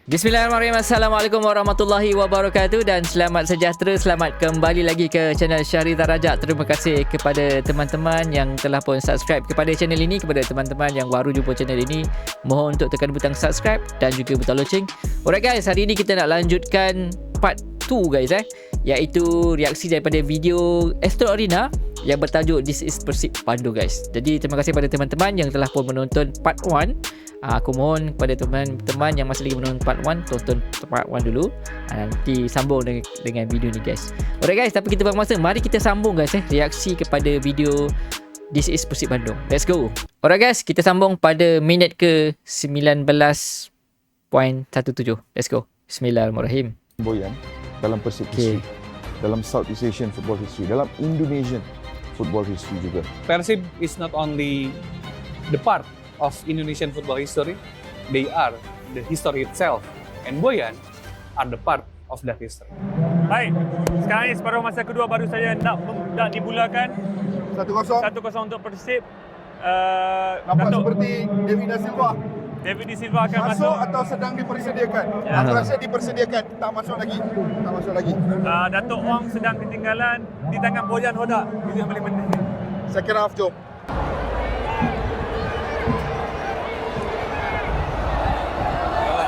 Bismillahirrahmanirrahim. Assalamualaikum warahmatullahi wabarakatuh dan selamat sejahtera. Selamat kembali lagi ke channel Syahri Darajat. Terima kasih kepada teman-teman yang telah pun subscribe kepada channel ini. Kepada teman-teman yang baru jumpa channel ini, mohon untuk tekan butang subscribe dan juga butang loceng. Alright guys, hari ini kita nak lanjutkan part 2 guys, iaitu reaksi daripada video Astro Arena yang bertajuk This is Persib Bandung guys. Jadi terima kasih pada teman-teman yang telah pun menonton part 1. Aku mohon kepada teman-teman yang masih lagi menonton part 1, tonton part 1 dulu. Nanti sambung dengan video ni guys. Alright guys, tapi kita buang masa, mari kita sambung guys reaksi kepada video This is Persib Bandung. Let's go. Alright guys, kita sambung pada minit ke 19.17. Let's go. Bismillahirrahmanirrahim. Boyan dalam Persib history, dalam Southeast Asian football history, dalam Indonesian football history juga. Persib is not only the part of Indonesian football history, they are the history itself, and Boyan are the part of that history. Baik, sekarang ini separuh masa kedua baru saja nak dimulakan. 1-0. 1-0 untuk Persib. Nampak Datuk seperti David da Silva David da Silva akan masuk atau sedang dipersediakan. Aku rasa dipersediakan, tak masuk lagi. Datuk Wong sedang ketinggalan di tangan Boyan Hodak. Itu yang paling penting. Second half, jom.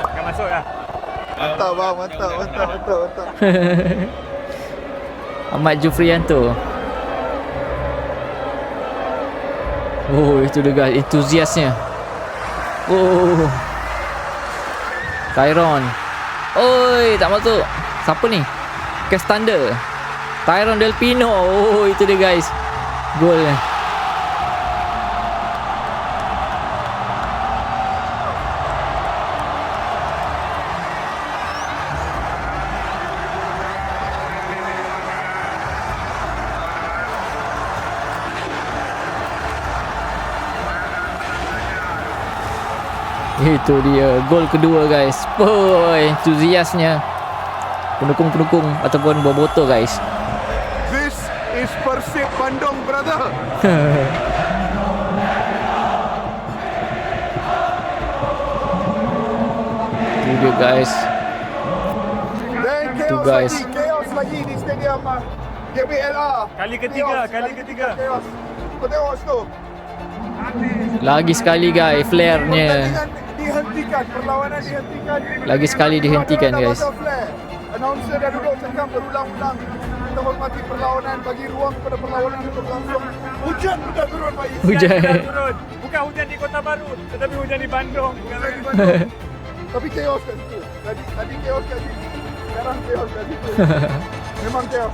Akan masuk lah. Mantap bang, mantap. Ahmad Jufrianto. Oh, itu dia guys, entusiasnya. Oh, Tyron. Oi, tak masuk. Siapa ni? Castander. Tyron Del Pino. Oh, itu dia guys. Gol. Itu dia gol kedua guys. Oh, entusiasnya pendukung-pendukung ataupun boboto guys. This is Persib Bandung, brother. Itu dia guys. Dan Itu, chaos guys. lagi di stadium GBLA. Kali ketiga. Chaos. Kau tengok situ. Lagi sekali guys flare-nya. Dihentikan, perlawanan dihentikan. Lagi sekali dihentikan guys. Announcer dah duduk cakap berulang-ulang, kita hormati perlawanan, bagi ruang kepada perlawanan untuk berlangsung. Hujan sudah turun Pak Is. Hujan. Sudah turun. Bukan hujan di Kota Baru, tetapi hujan di Bandung. Hujan di Bandung. Tapi chaos kat situ. Tadi chaos kat sini. Sekarang chaos kat situ. Memang chaos.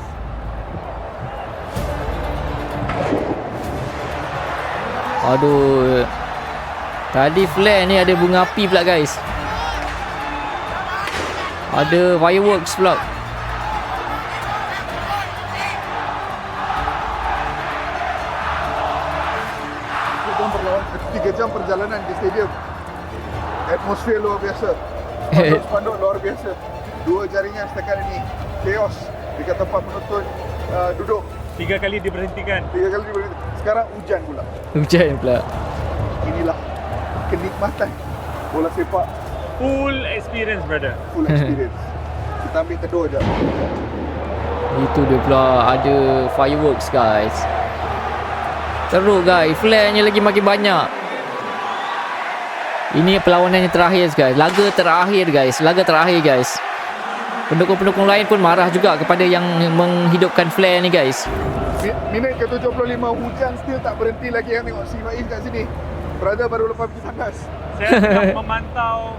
Aduh. Tadi flare ni ada bunga api pula guys. Ada fireworks pula. Perlawanan 3 jam perjalanan di stadium. Atmosfer luar biasa. Spanduk luar biasa. 2 jaringan setakat ini. Chaos dekat tempat penonton duduk. 3 kali diberhentikan. 3 kali diberhenti. Sekarang hujan pula. Hujan pula. Inilah kenikmatan bola sepak, Full experience, brother. full experience. Kita ambil teduh je. Itu dia pula ada fireworks guys. Teruk guys, flare-nya lagi makin banyak. Ini perlawanan yang terakhir guys. Laga terakhir guys. Pendukung-pendukung lain pun marah juga kepada yang menghidupkan flare ni guys. Minit ke 75, hujan still tak berhenti lagi. Yang tengok si Faiz kat sini. Brother baru lepas pergi tandas. Saya sedang memantau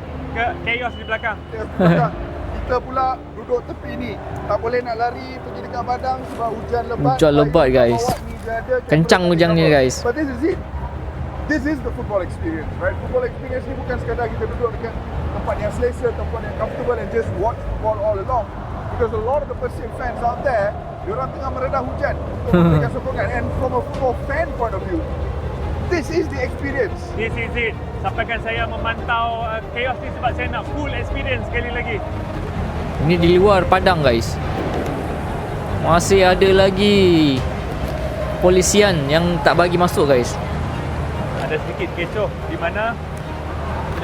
chaos di belakang. Kita pula duduk tepi ni. Tak boleh nak lari pergi dekat padang sebab hujan lebat. Hujan lebat, guys. Kencang hujannya, guys. But this is it. This is the football experience, right? Football experience ni bukan sekadar kita duduk dekat tempat yang selesa, tempat yang comfortable and just watch football all along. Because a lot of the Persib fans out there, diorang tengah meredah hujan untuk memberikan sokongan. And from a football fan point of view, this is the experience. This is it. Sampaikan saya memantau chaos ni sebab saya nak full experience sekali lagi. Ini di luar padang guys. Masih ada lagi polisian yang tak bagi masuk guys. Ada sedikit kecoh di mana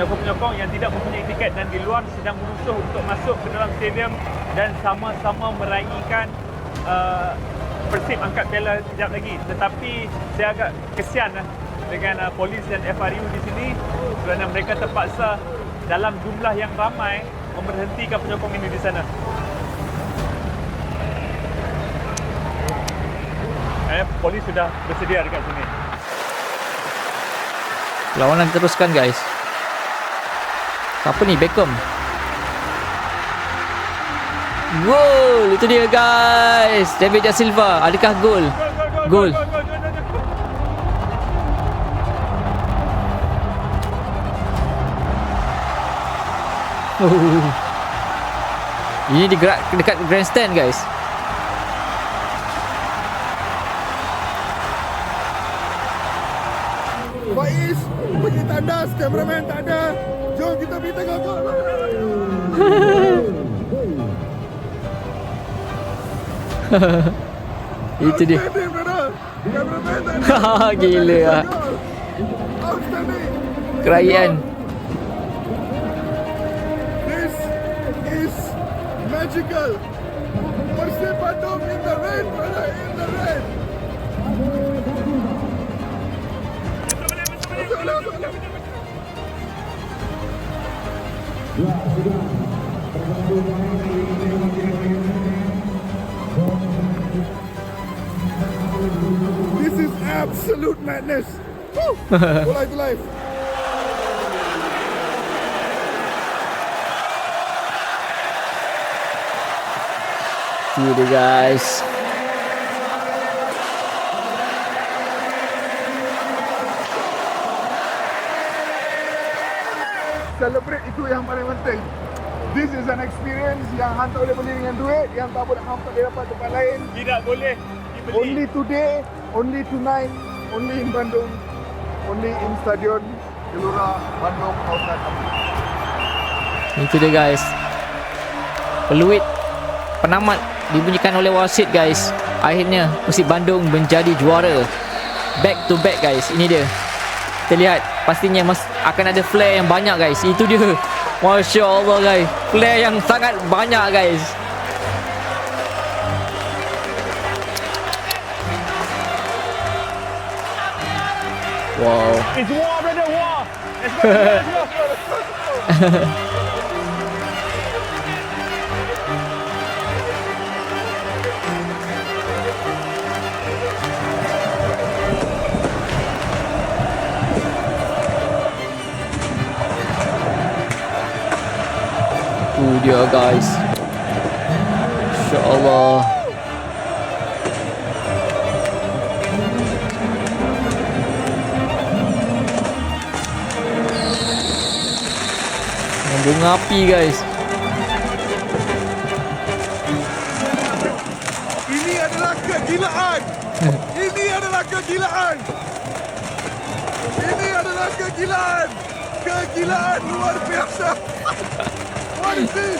penyokong-penyokong yang tidak mempunyai tiket dan di luar sedang berusaha untuk masuk ke dalam stadium dan sama-sama meraihkan Persib angkat piala sekejap lagi. Tetapi saya agak kesian dengan polis dan FRU di sini kerana mereka terpaksa dalam jumlah yang ramai memberhentikan penyokong ini di sana. Polis sudah bersedia dekat sini. Lawanan teruskan guys. Siapa ni? Beckham. Gol! Itu dia guys. David Da Silva. Adakah gol? Gol. Ini dekat grandstand guys. Faiz pergi tandas, kameraman tak ada. Jom kita pergi tengok gol. Itu dia. Outstanding, brother. Kameraman tak ada. Gila lah. Outstanding. Kerajaan. This is magical. Persib Bandung in the rain, brother, in the rain. This is absolute madness. Woo! Bola itu live. Itu dia guys. Celebrate itu yang paling penting. This is an experience yang hang tak boleh beli dengan duit, yang tak boleh hang tak boleh dapat tempat lain. Tidak boleh dibeli. Only today, only tonight, only in Bandung, only in Stadion Gelora Bandung Lautan Api. Itu dia guys. Peluit penamat dibunyikan oleh wasit guys. Akhirnya Persib Bandung menjadi juara. Back to back guys. Ini dia. Kita lihat pastinya akan ada flare yang banyak guys. Itu dia. Masya Allah guys. Flare yang sangat banyak guys. Wow. It's war, brother, war. Let's go. Let's go. Itu dia guys. Masya Allah. Bunga api guys. Ini adalah kegilaan. Ini adalah kegilaan. Ini adalah kegilaan. Kegilaan luar biasa. What is this?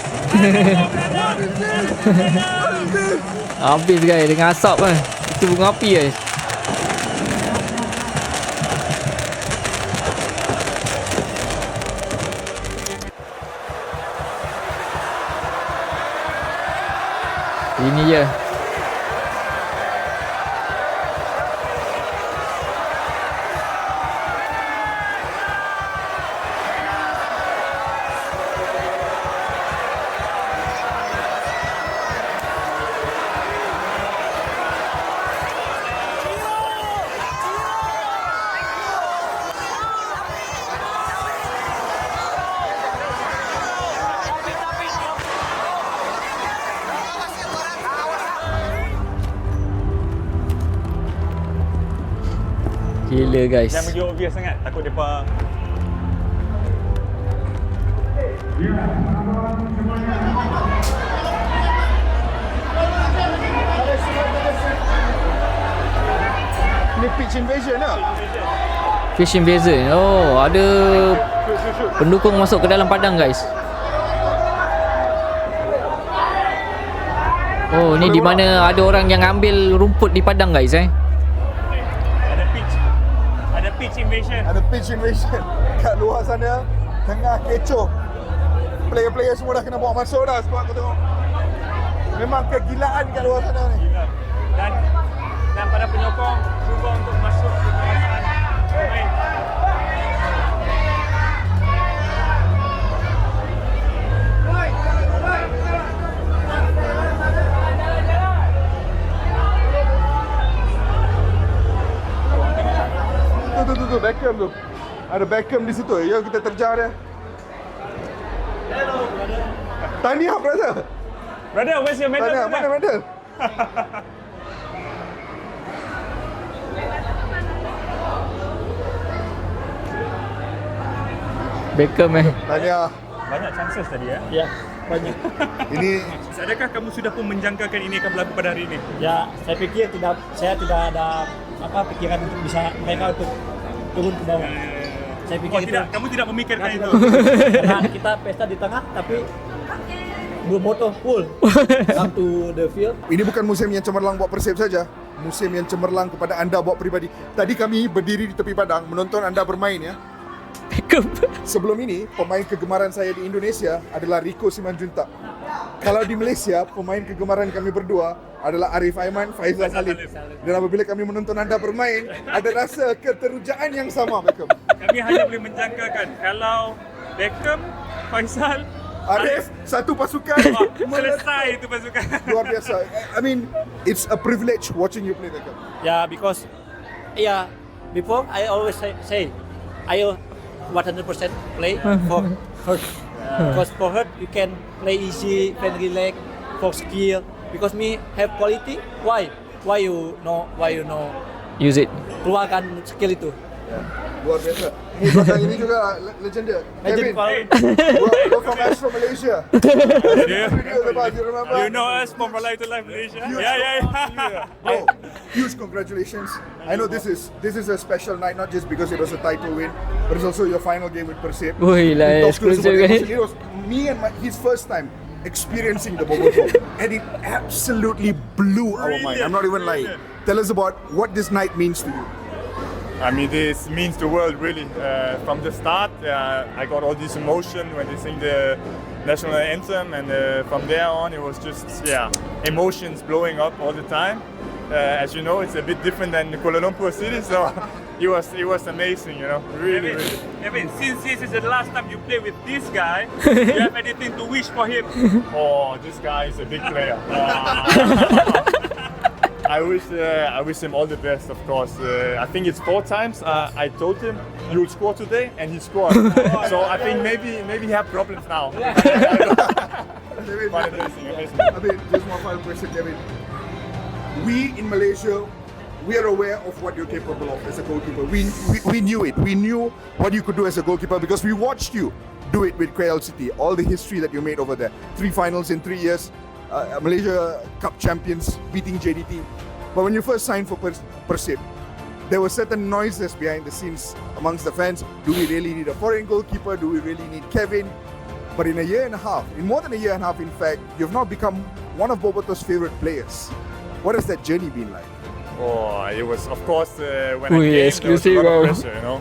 What is this? What is this? Habis guys dengan asap kan. Itu bunga api guys. Ini je. Gila guys. Jangan pergi obvious sangat. Takut depa Ni pitch invasion lah. Fish invasion. Oh, ada pendukung masuk ke dalam padang guys. Oh, ni di mana ada orang yang ambil rumput di padang guys ada pitch invasion. Ada pitch invasion kat luar sana. tengah kecoh. Player-player semua dah kena bawa masuk dah sebab aku tengok memang kegilaan kat luar sana ni. Gila. Dan para penyokong cuba untuk masuk ke kawasan pemain. Tu Beckham tu. Ada Beckham di situ. Ya kita terjar dia. Tahniah brother. Brother, where's your medal? Tahniah, mana medal? Beckham Tahniah. Banyak chances tadi ya. Ya, banyak. Ini Adakah kamu sudah pun menjangkakan ini akan berlaku pada hari ini? Ya, saya tidak ada pikiran untuk bisa mereka untuk turun ke bawah. Saya pikir Oh, tidak, kamu tidak memikirkan itu. Karena kita pesta di tengah, tapi bermoto full up to the field. ini bukan musim yang cemerlang buat Persib saja. Musim yang cemerlang kepada anda buat peribadi. Tadi kami berdiri di tepi padang menonton anda bermain ya. Beckham. Sebelum ini, pemain kegemaran saya di Indonesia adalah Rico Simanjuntak. Kalau di Malaysia, pemain kegemaran kami berdua adalah Arif Aiman, Faizal Salim. Dan apabila kami menonton anda bermain, ada rasa keterujaan yang sama, Beckham. Kami hanya boleh menjangkakan kalau Beckham, Faisal, Arif, satu pasukan. selesai itu pasukan. Luar biasa. I mean, it's a privilege watching you play, Beckham. Yeah, because before I always say I 100% play for hurt. Because for hurt you can play easy, can relax, for skill. Because me have quality, why you know Use it. keluarkan skill itu. Luar biasa. Ini belakang ini juga legenda. Kevin, we're from Astro Malaysia. Video lepas, you remember? You know us from Live to Live Malaysia? Yeah. Oh, huge congratulations. I know this is a special night, not just because it was a title win, but it's also your final game with Persib. Wih lah, Talk to us about exclusive the kan? emotion. It was me and his first time experiencing the Bobo Show, and it absolutely blew our mind. I'm not even lying. Tell us about what this night means to you. I mean, this means the world really. From the start, I got all this emotion when they sing the national anthem, and from there on, it was just emotions blowing up all the time. As you know, it's a bit different than Kuala Lumpur City, so it was amazing, you know, really. Kevin, since this is the last time you play with this guy, you have anything to wish for him? Oh, this guy is a big player. I wish him all the best, of course. I think it's 4 times I told him you'll score today, and he scored. So I think maybe he have problems now. But amazing. I mean, just one final question, Kevin. We in Malaysia, we are aware of what you're capable of as a goalkeeper. We knew it. We knew what you could do as a goalkeeper because we watched you do it with KL City. All the history that you made over there. 3 finals in 3 years. Malaysia Cup champions, beating JDT. But when you first signed for Persib, there were certain noises behind the scenes amongst the fans. Do we really need a foreign goalkeeper? Do we really need Kevin? But in a year and a half, in more than a year and a half, in fact, you've now become one of Boboto's favorite players. What has that journey been like? Oh, it was, of course, when Ooh, I came, exclusive, there was a lot wow. of pressure, you know.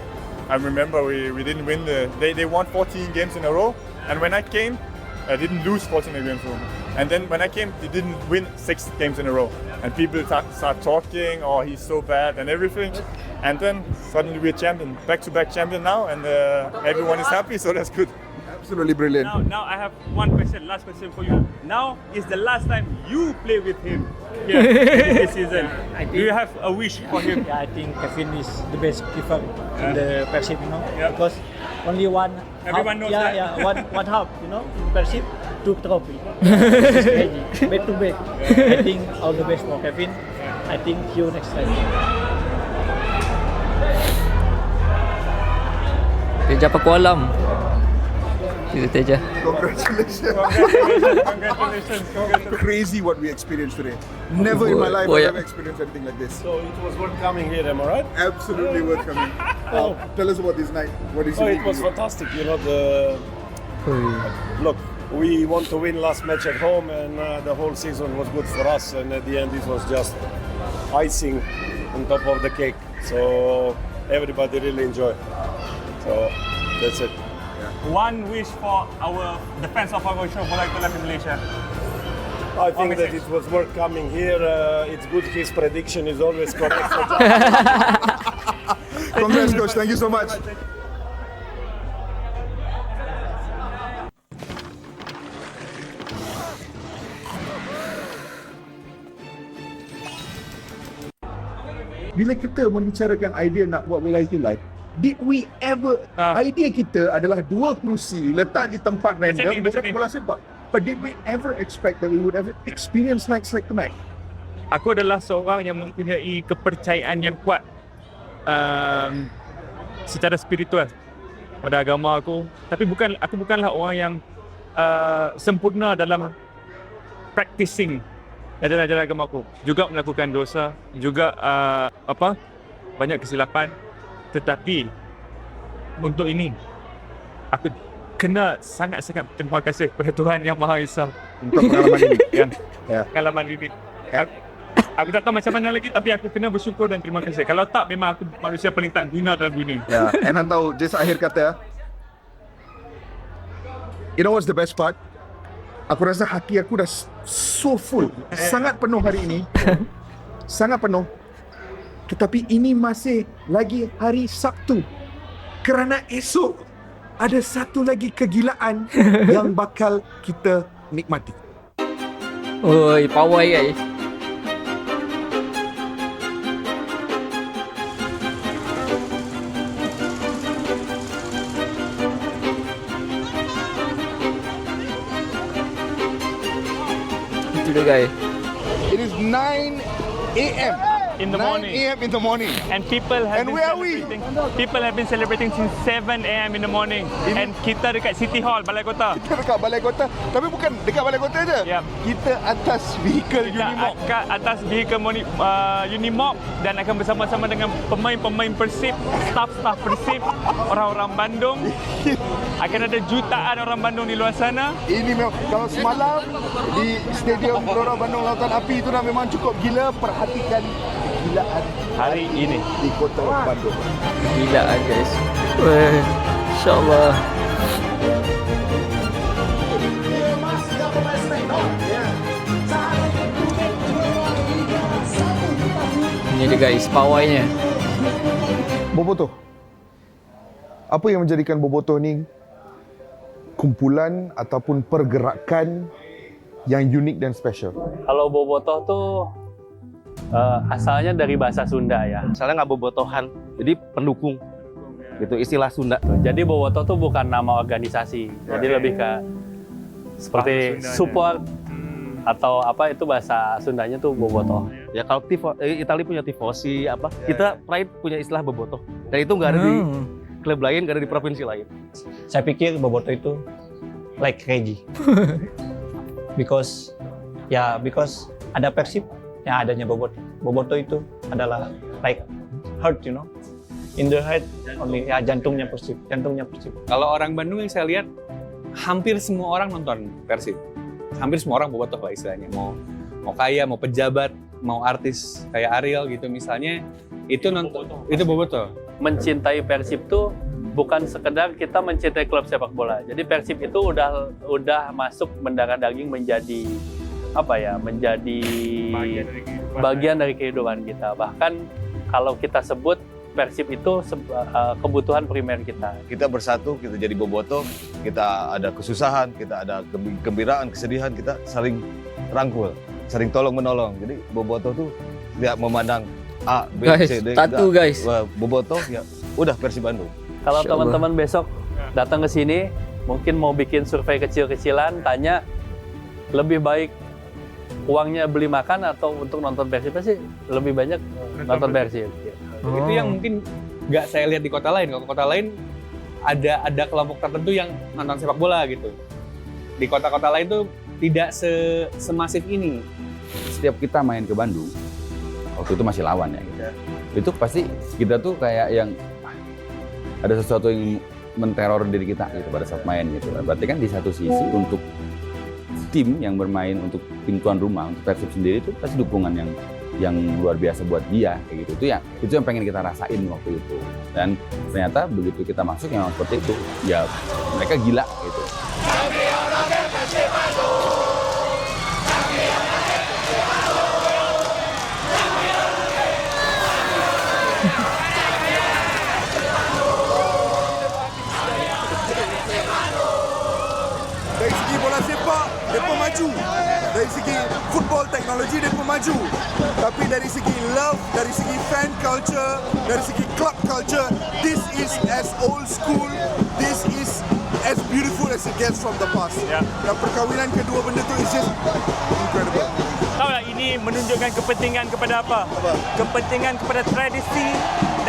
I remember we didn't win they won 14 games in a row, and when I came, I didn't lose 14 games in a row. And then when I came, they didn't win 6 games in a row. And people start talking, oh, he's so bad and everything. And then suddenly we're champion, back-to-back champion now, and everyone is happy, so that's good. Absolutely brilliant. Now I have one question, last question for you. Now is the last time you play with him here this season. Do you have a wish for him? Yeah, I think Kevin is the best keeper in the Persib, Yeah. because only one. Everyone knows half, that. one half, in Persib, 2 trophy. It's crazy. Back to back. I think all the best for Kevin. I think see you next time. Teja Pakualam. Itu Teja. Congratulations. Congratulations. Crazy what we experienced today. Never in my life have I ever experienced anything like this. So it was worth coming here, am I right? Absolutely worth coming. Tell us about this night. What is Oh, it was fantastic. You know, look, we want to win last match at home, and the whole season was good for us. And at the end, it was just icing on top of the cake. So everybody really enjoyed. So that's it. one wish for the fans of our show Bola Itulah in Malaysia. I think that it was worth coming here. It's good his prediction is always correct. Congrats, coach. Thank you so much. Bila kita membicarakan idea nak buat Bola Itulah, did we ever, idea kita adalah 2 kerusi letak di tempat random bukan bola sepak. But did we ever expect that we would ever experience nights like tonight? Aku adalah seorang yang mempunyai kepercayaan yang kuat secara spiritual pada agama aku. Tapi aku bukanlah orang yang sempurna dalam practicing ajaran-ajaran agama aku. Juga melakukan dosa, juga banyak kesilapan. Tetapi untuk ini aku kena sangat-sangat terima kasih kepada Tuhan Yang Maha Esa untuk pengalaman ini. Pengalaman ini. Aku tak tahu macam mana lagi, tapi aku kena bersyukur dan terima kasih. Kalau tak, memang aku manusia paling tak guna dalam dunia. And Han tahu, just akhir kata, you know what's the best part? Aku rasa hati aku dah so full, sangat penuh hari ini. Sangat penuh. Tetapi ini masih lagi hari Sabtu. Kerana esok ada satu lagi kegilaan yang bakal kita nikmati. Oi, pawai guys. Itu dia guys. It is 9 a.m. In the 9 morning. a.m. in the morning. And people have And been where are we? People have been celebrating since 7 a.m. in the morning. And kita dekat City Hall, Balai Kota. Kita dekat Balai Kota, tapi bukan dekat Balai Kota je. Yep. Kita atas vehicle Kita Unimog. akan atas vehicle Unimog dan akan bersama-sama dengan pemain-pemain Persib, staff-staff Persib, orang-orang Bandung. Akan ada jutaan orang Bandung di luar sana. Ini memang, kalau semalam di Stadium Gelora Bandung Lautan Api itu dah memang cukup gila. Perhatikan kegilaan Hari ini di kota Bandung. Gilaan guys. Weh, InsyaAllah. Ini dia guys, pawainya. Bobotoh. Apa yang menjadikan Bobotoh ni kumpulan ataupun pergerakan yang unik dan special? Kalau bobotoh tuh asalnya dari bahasa Sunda ya. Misalnya nggak bobotohan, jadi pendukung. Gitu istilah Sunda. Jadi bobotoh tuh bukan nama organisasi. Jadi lebih ke seperti support atau apa, itu bahasa Sundanya tuh bobotoh. Ya kalau Italia punya tifosi apa, kita Pride punya istilah bobotoh. Dan itu nggak ada di klub lain, nggak ada di provinsi lain. Saya pikir bobotoh itu like Regi. because ada Persib, yang adanya bobotoh. Bobotoh itu adalah like heart, you know. In the heart only, ya jantungnya Persib. Kalau orang Bandung yang saya lihat, hampir semua orang nonton Persib. Hampir semua orang bobotoh lah istilahnya. Mau kaya, mau pejabat, mau artis kayak Ariel gitu misalnya, itu nonton, itu bobotoh. Mencintai Persib tuh bukan sekedar kita mencintai klub sepak bola. Jadi Persib itu udah masuk mendarah daging menjadi apa ya? Menjadi bagian dari kehidupan kita. Bahkan kalau kita sebut Persib itu kebutuhan primer kita. Kita bersatu, kita jadi bobotoh, kita ada kesusahan, kita ada kegembiraan, kesedihan, kita saling rangkul, saling tolong-menolong. Jadi bobotoh tuh tidak memandang A, B, Guys, C, D. satu guys. Bobotoh ya udah Persib Bandung. Kalau teman-teman besok datang ke sini, mungkin mau bikin survei kecil-kecilan, tanya lebih baik uangnya beli makan atau untuk nonton Persib, sih lebih banyak nonton Persib. Itu yang mungkin nggak saya lihat di kota lain. Kalau kota lain ada kelompok tertentu yang nonton sepak bola gitu. Di kota-kota lain tuh tidak semasif ini. Setiap kita main ke Bandung, waktu itu masih lawan ya. Gitu. Itu pasti kita tuh kayak yang ada sesuatu yang menteror diri kita gitu pada saat main gitu. Berarti kan di satu sisi untuk tim yang bermain untuk tim tuan rumah, untuk Persib sendiri itu pasti dukungan yang yang luar biasa buat dia kayak gitu. Itu yang pengen kita rasain waktu itu. Dan ternyata begitu kita masuk yang seperti itu, ya mereka gila gitu. Dari segi bola sepak, mereka maju. Dari segi football teknologi, mereka maju. Tapi dari segi love, dari segi fan culture, dari segi club culture, this is as old school, this is as beautiful as it gets from the past. Dan perkahwinan kedua benda tu is just incredible. Tahu tak ini menunjukkan kepentingan kepada apa? Kepentingan kepada tradisi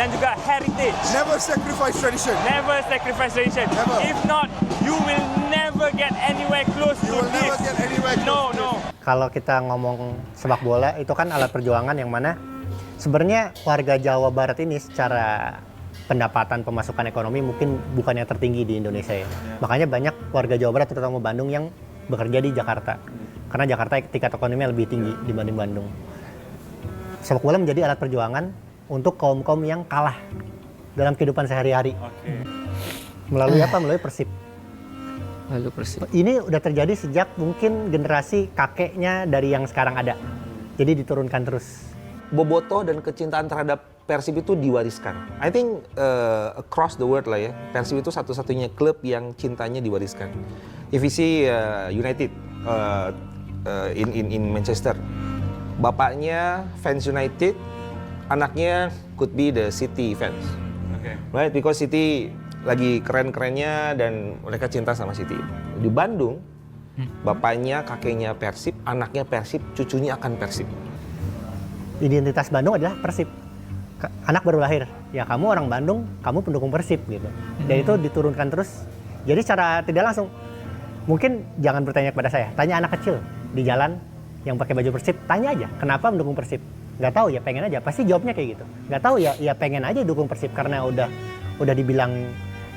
dan juga heritage. Never sacrifice tradition. Never sacrifice tradition. Never. If not, you will never get anywhere close You to will this. never get anywhere close. No. Kalau kita ngomong sepak bola, itu kan alat perjuangan yang mana sebenarnya warga Jawa Barat ini secara pendapatan pemasukan ekonomi mungkin bukan yang tertinggi di Indonesia ya. Makanya banyak warga Jawa Barat terutama Bandung yang bekerja di Jakarta. Karena Jakarta tingkat ekonominya lebih tinggi dibanding Bandung. Sepak bola menjadi alat perjuangan untuk kaum-kaum yang kalah dalam kehidupan sehari-hari. Melalui apa? Melalui Persib. Lalu Persib. Ini udah terjadi sejak mungkin generasi kakeknya dari yang sekarang ada. Jadi diturunkan terus. Bobotoh dan kecintaan terhadap Persib itu diwariskan. I think across the world lah ya, Persib itu satu-satunya klub yang cintanya diwariskan. If you see United in Manchester, bapaknya fans United, anaknya could be the City fans, right? Because City lagi keren-kerennya dan mereka cinta sama City. Di Bandung, bapaknya, kakeknya Persib, anaknya Persib, cucunya akan Persib. Identitas Bandung adalah Persib. Anak baru lahir, ya kamu orang Bandung, kamu pendukung Persib gitu. Dan itu diturunkan terus. Jadi secara tidak langsung, mungkin jangan bertanya kepada saya, tanya anak kecil di jalan yang pakai baju Persib, tanya aja kenapa mendukung Persib. Nggak tahu ya, pengen aja. Pasti jawabnya kayak gitu. Nggak tahu ya pengen aja dukung Persib karena udah dibilang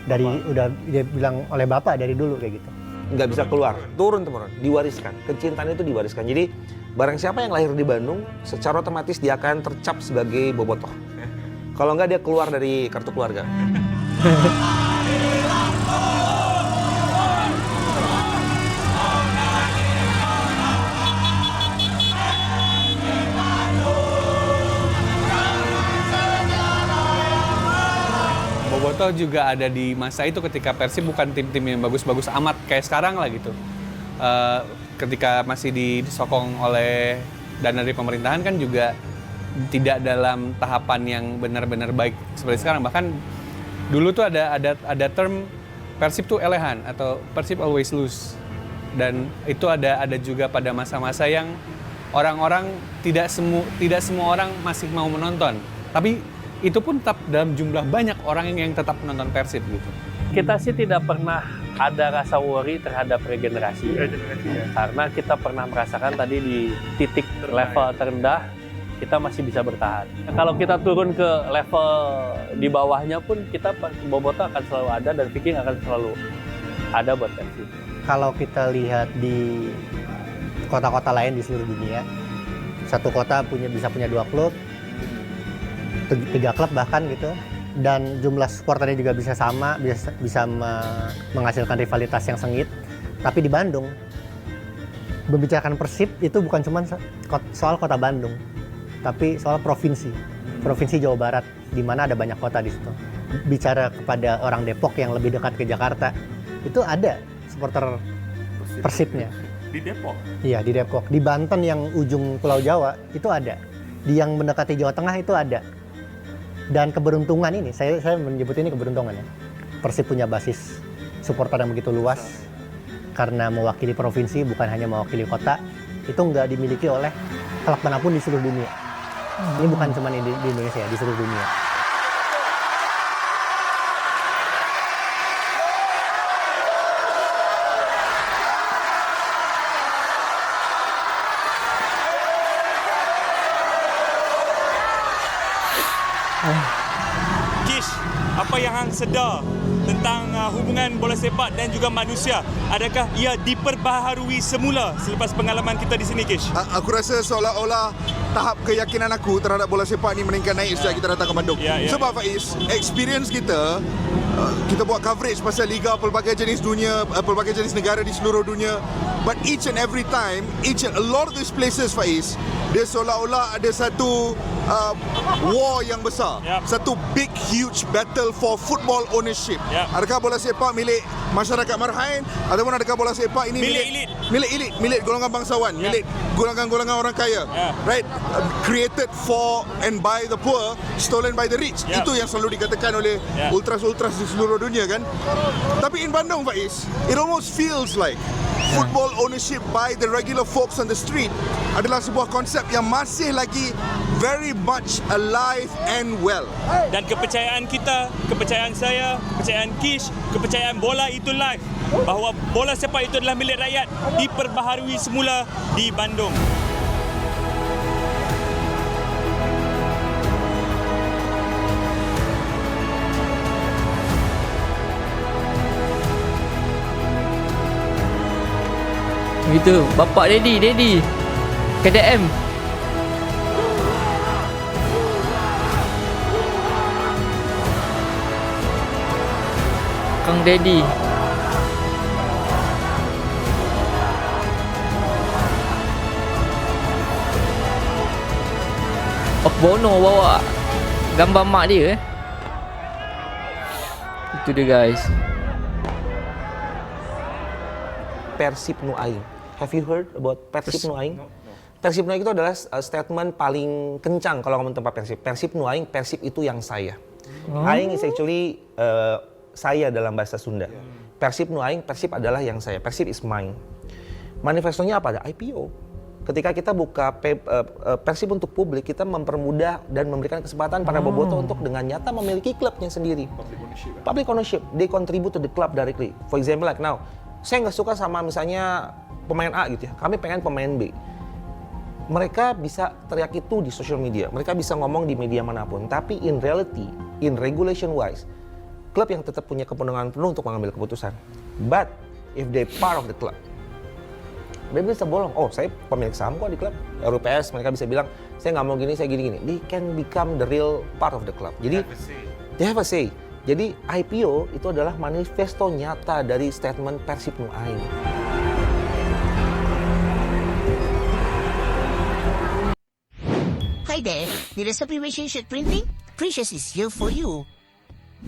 udah dibilang oleh bapak dari dulu kayak gitu. Nggak bisa keluar, turun-temurun, diwariskan. Kecintaan itu diwariskan. Jadi barang siapa yang lahir di Bandung, secara otomatis dia akan tercap sebagai bobotoh. Kalau nggak dia keluar dari kartu keluarga. Bobotoh juga ada di masa itu ketika Persib bukan tim-tim yang bagus-bagus amat kayak sekarang lah gitu. Ketika masih disokong oleh dana dari pemerintahan kan juga tidak dalam tahapan yang benar-benar baik seperti sekarang. Bahkan dulu tuh ada term Persib tuh elehan atau Persib always lose. Dan itu ada juga pada masa-masa yang orang-orang tidak semua orang masih mau menonton. Tapi itu pun tetap dalam jumlah banyak orang yang tetap menonton Persib gitu. Kita sih tidak pernah ada rasa worry terhadap regenerasi. Karena kita pernah merasakan tadi di titik level terendah kita masih bisa bertahan. Kalau kita turun ke level di bawahnya pun kita Bobotoh akan selalu ada dan Viking akan selalu ada buat Persib. Kalau kita lihat di kota-kota lain di seluruh dunia, satu kota bisa punya 2 klub, 3 klub bahkan gitu, dan jumlah supporternya juga bisa sama, bisa menghasilkan rivalitas yang sengit. Tapi di Bandung, membicarakan Persib itu bukan cuma soal kota Bandung, tapi soal provinsi Jawa Barat, di mana ada banyak kota di situ. Bicara kepada orang Depok yang lebih dekat ke Jakarta, itu ada supporter Persibnya. Di Depok? Iya, di Depok. Di Banten yang ujung Pulau Jawa, itu ada. Di yang mendekati Jawa Tengah itu ada. Dan keberuntungan ini, saya menyebut ini keberuntungan ya. Persib punya basis supporter yang begitu luas, karena mewakili provinsi, bukan hanya mewakili kota, itu nggak dimiliki oleh klub manapun di seluruh dunia. Ini bukan cuma di Indonesia, di seluruh dunia. Kish, apa yang hang sedar tentang hubungan bola sepak dan juga manusia? Adakah ia diperbaharui semula selepas pengalaman kita di sini, Kish? Aku rasa seolah-olah tahap keyakinan aku terhadap bola sepak ni meningkat naik sejak kita datang ke Bandung. Sebab Faiz, experience kita, kita buat coverage pasal liga pelbagai jenis dunia, pelbagai jenis negara di seluruh dunia. But each and every time, a lot of these places, Faiz, dia seolah-olah ada satu war yang besar. Satu big huge battle for football ownership. Adakah bola sepak milik masyarakat marhain ataupun adakah bola sepak ini milik elit, milik golongan bangsawan, milik golongan-golongan orang kaya. Right? Created for and by the poor, stolen by the rich. Itu yang selalu dikatakan oleh ultras-ultras di seluruh dunia kan. Tapi in Bandung, Faiz, it almost feels like football ownership by the regular folks on the street adalah sebuah konsep yang masih lagi very much alive and well. Dan kepercayaan kita, kepercayaan saya, kepercayaan Kish, kepercayaan bola itu live. Bahawa bola sepak itu adalah milik rakyat, diperbaharui semula di Bandung. Gitu, bapak Daddy KDM. Kang Daddy. Bono bawa gambar mak dia. Itu dia guys. Persib Nu Aing. Have you heard about Persib Nu Aing? Persib Nu Aing itu adalah statement paling kencang kalau ngomong tempat Persib. Persib Nu Aing, Persib itu yang saya. Aing is actually saya dalam bahasa Sunda. Persib Nu Aing, Persib adalah yang saya. Persib is mine. Manifestonya apa? Ada IPO. Ketika kita buka Persib untuk publik, kita mempermudah dan memberikan kesempatan para bobotoh untuk dengan nyata memiliki klubnya sendiri. Public ownership. They contribute to the club directly. For example, like now, saya nggak suka sama misalnya pemain A gitu ya. Kami pengen pemain B. Mereka bisa teriak itu di social media. Mereka bisa ngomong di media manapun. Tapi in reality, in regulation wise, klub yang tetap punya kewenangan penuh untuk mengambil keputusan. But if they part of the club, mereka bisa bolong. Oh, saya pemilik saham kok di klub. RUPS, mereka bisa bilang, saya nggak mau gini, saya gini-gini. They can become the real part of the club. Jadi, they have a say. Jadi IPO itu adalah manifesto nyata dari statement Persib Nu Aing. Hi there, need a supplementation shirt printing? Precious is here for you.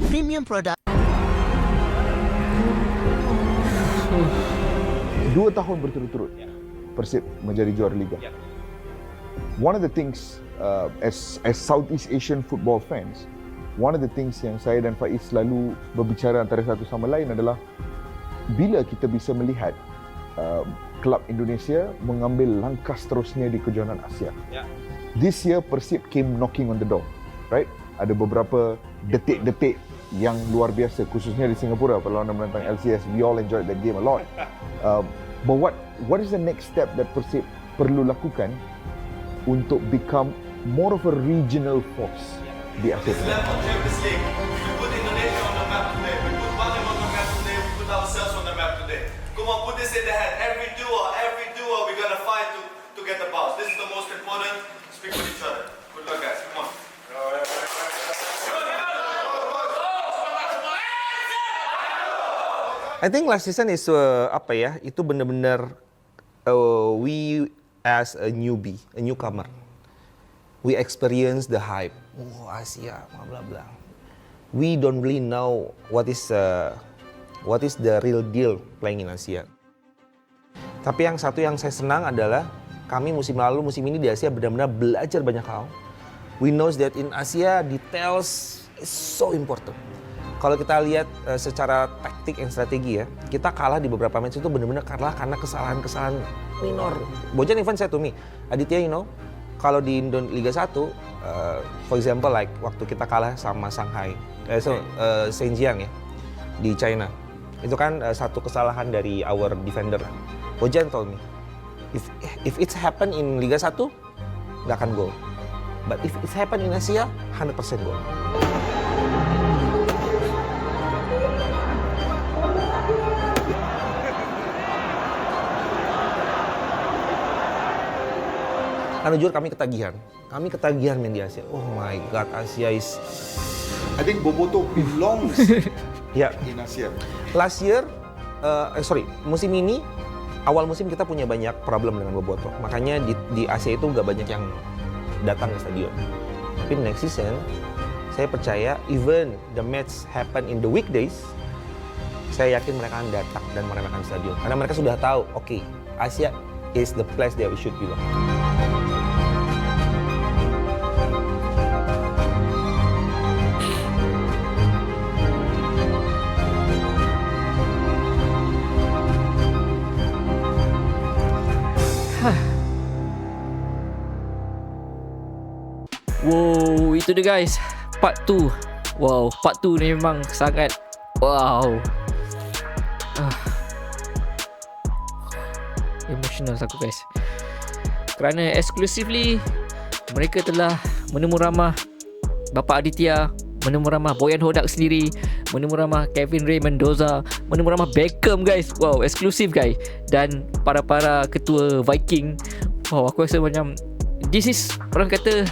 Premium product. 2 tahun berturut-turut Persib menjadi juara liga. One of the things as Southeast Asian football fans, one of the things yang saya dan Faiz selalu berbicara antara satu sama lain adalah bila kita bisa melihat kelab Indonesia mengambil langkah seterusnya di kejohanan Asia. This year Persib came knocking on the door, right? Ada beberapa detik-detik yang luar biasa, khususnya di Singapura perlawanan menentang LCS. We all enjoyed that game a lot. But what is the next step that Persib perlu lakukan untuk become more of a regional force di Asia Tenggara? I think last season is itu benar-benar we as a newbie, a newcomer, we experience the hype. Oh, Asia, blah blah blah. We don't really know what is the real deal playing in Asia. Tapi yang satu yang saya senang adalah kami musim lalu, musim ini di Asia benar-benar belajar banyak hal. We know that in Asia details is so important. Kalau kita lihat secara taktik dan strategi ya, kita kalah di beberapa match itu benar-benar kalah karena kesalahan-kesalahan minor. Bojan even said to me, Aditya, you know, kalau di Liga 1, for example like waktu kita kalah sama Shanghai, Shenzhen ya, di China, itu kan satu kesalahan dari our defender. Bojan told me, if it's happen in Liga 1, nggak akan gol. But if it's happen in Asia, 100% gol. Karena jujur kami ketagihan. Kami ketagihan main di Asia. Oh my God, Asia is... I think Boboto belongs Ya. in Asia. Last year, musim ini, awal musim kita punya banyak problem dengan Boboto. Makanya di Asia itu nggak banyak yang datang ke stadion. Tapi next season, saya percaya even the match happen in the weekdays, saya yakin mereka akan datang dan meremehkan stadion. Karena mereka sudah tahu, oke, Asia is the place that we should belong. Wow, itu dia guys, part 2. Wow, part 2 ni memang sangat wow. Emotional aku guys. Kerana exclusively mereka telah menemu ramah Bapa Aditya, menemu ramah Boyan Hodak sendiri, menemu ramah Kevin Ray Mendoza, menemu ramah Beckham guys. Wow, eksklusif guys. Dan para ketua Viking. Wow, aku rasa macam this is, orang kata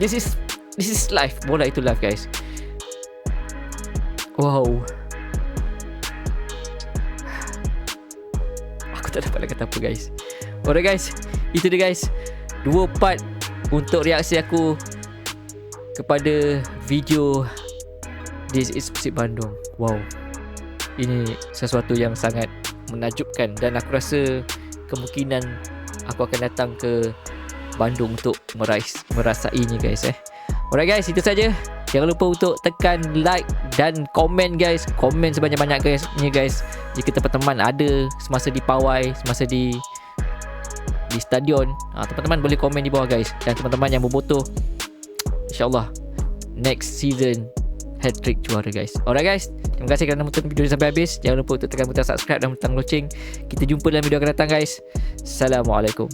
This is life. Bola itu life guys. Wow. Aku tak dapat nak kata apa guys. Alright guys, itu dia guys, 2 part untuk reaksi aku kepada video This is Persib Bandung. Wow, ini sesuatu yang sangat menakjubkan. Dan aku rasa kemungkinan aku akan datang ke Bandung untuk merasainya guys. Alright guys, itu saja. Jangan lupa untuk tekan like dan komen guys. Komen sebanyak-banyak guys. Jika teman-teman ada semasa di pawai, semasa di stadion, teman-teman boleh komen di bawah guys. Dan teman-teman yang berbotoh, InsyaAllah next season hat-trick juara guys. Alright guys, terima kasih kerana menonton video ini sampai habis. Jangan lupa untuk tekan butang subscribe dan butang loceng. Kita jumpa dalam video akan datang guys. Assalamualaikum.